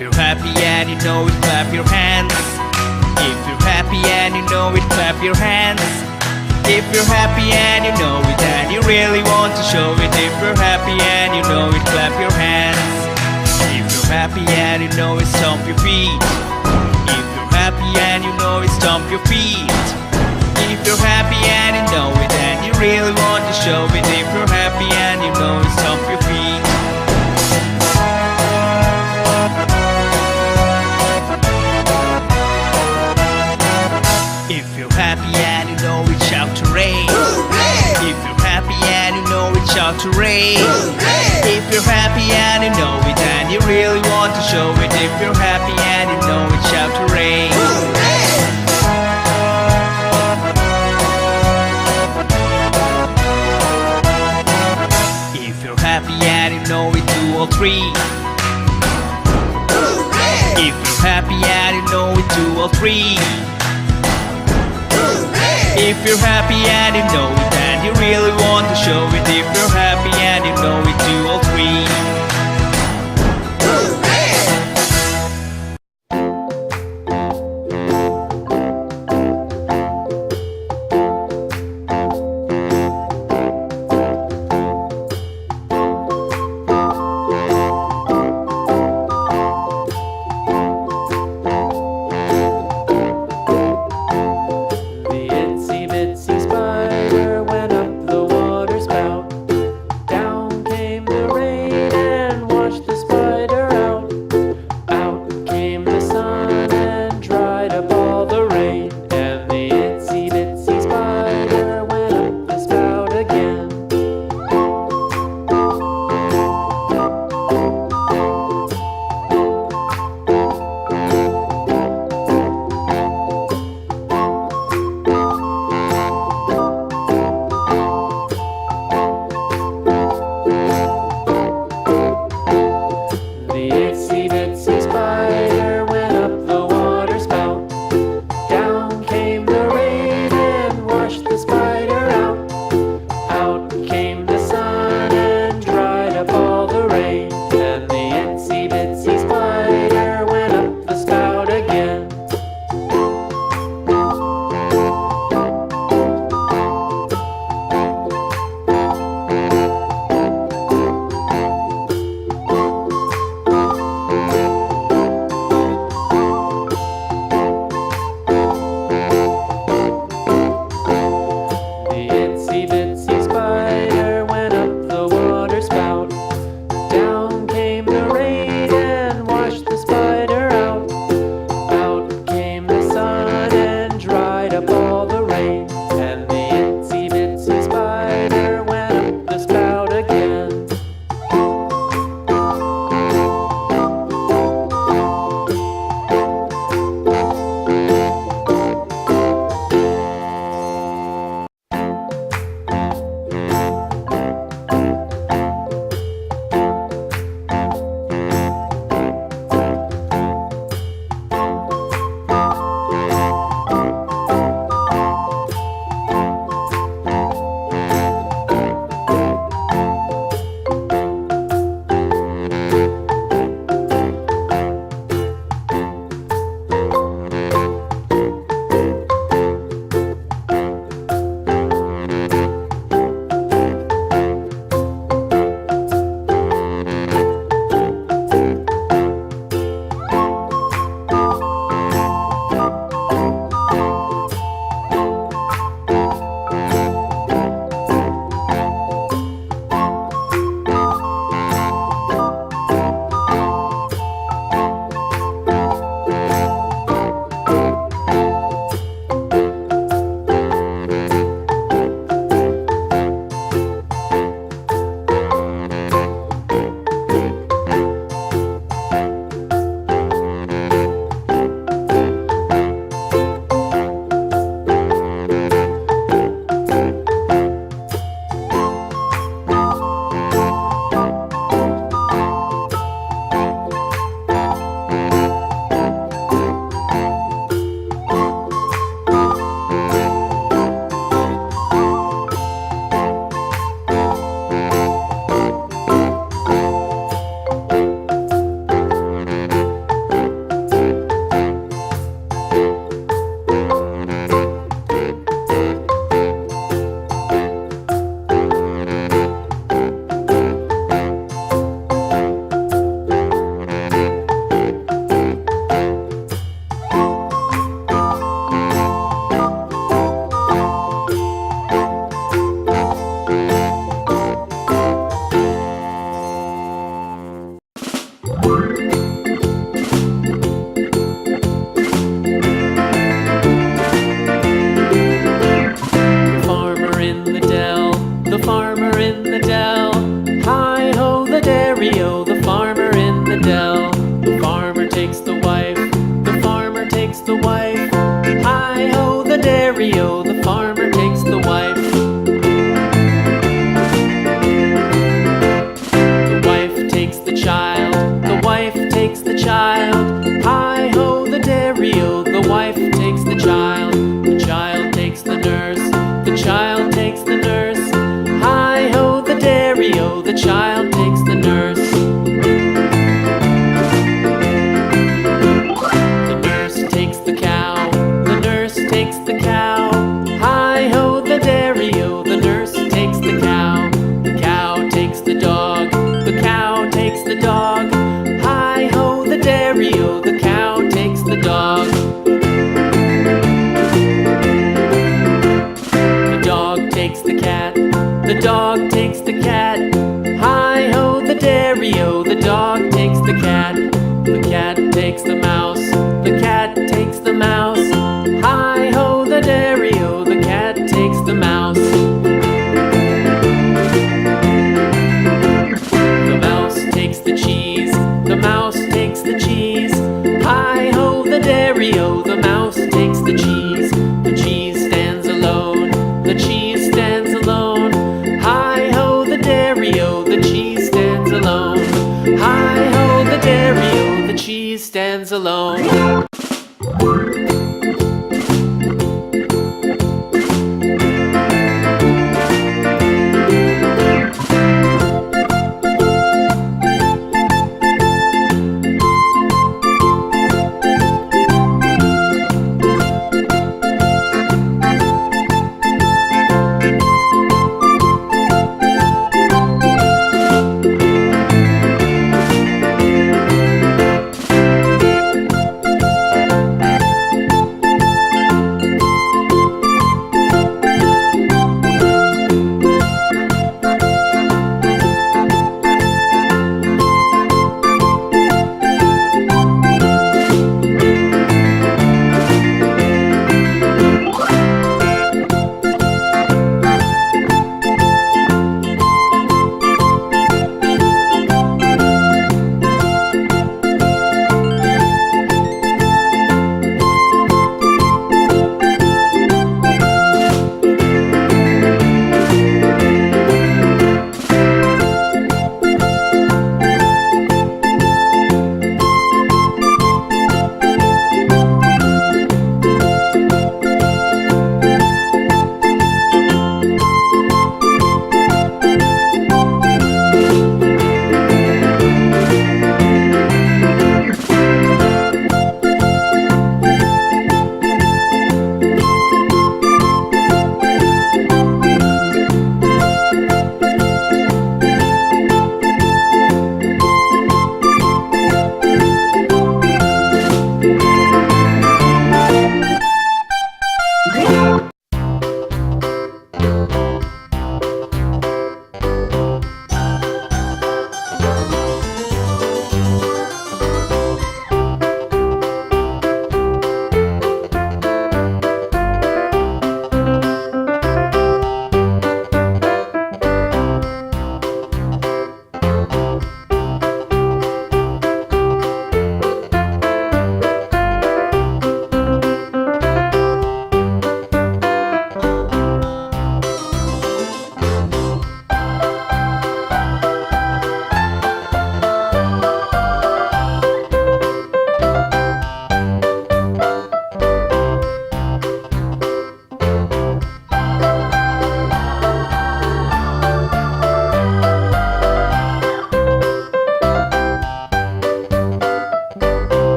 If you're happy and you know it, clap your hands. If you're happy and you know it, clap your hands. If you're happy and you know it and you really want to show it. If you're happy and you know it, clap your hands. If you're happy and you know it, stomp your feet. If you're happy and you know it, stomp your feet. If you're happy and you know it and you really want to show it. If you're happy and you know it, stomp your feet. If you're happy and you know it, shout hooray! If you're happy and you know it, shout hooray! If you're happy and you know it and you really want to show it. If you're happy and you know it, shout hooray! If you're happy and you know it, do all three. If you're happy and you know it, do all three. If you're happy and you know it and you really want to show it. If you're happy and you know it, do all three. Went up the water spout. Down came the rain takes the wife. Hi-ho, the dairy-o, the farmer takes the wife. The wife takes the child, the wife takes the child. Hi-ho, the dairy-o, the wife takes the child. The child takes the nurse, the child takes the nurse. Hi-ho, the dairy-o, the child takes the nurse. The nurse takes the cow, the nurse takes the cow. Hi-ho, the dairy-o, the nurse takes the cow. The cow takes the dog, the cow takes the dog. Hi-ho, the dairy-o, the cow takes the dog. The dog takes the cat, the dog takes the cat. Hi-ho, the dairy-o, the dog takes the cat. The cat takes the mouse, the cat takes the mouse. Hi-ho, the dairy-o, the cat takes the mouse. The mouse takes the cheese, the mouse takes the cheese. Hi-ho, the dairy-o, the mouse takes the cheese. The cheese stands alone, the cheese stands alone. Hi-ho, the dairy-o, the cheese stands alone. Hi-ho, the dairy-o, the cheese stands alone.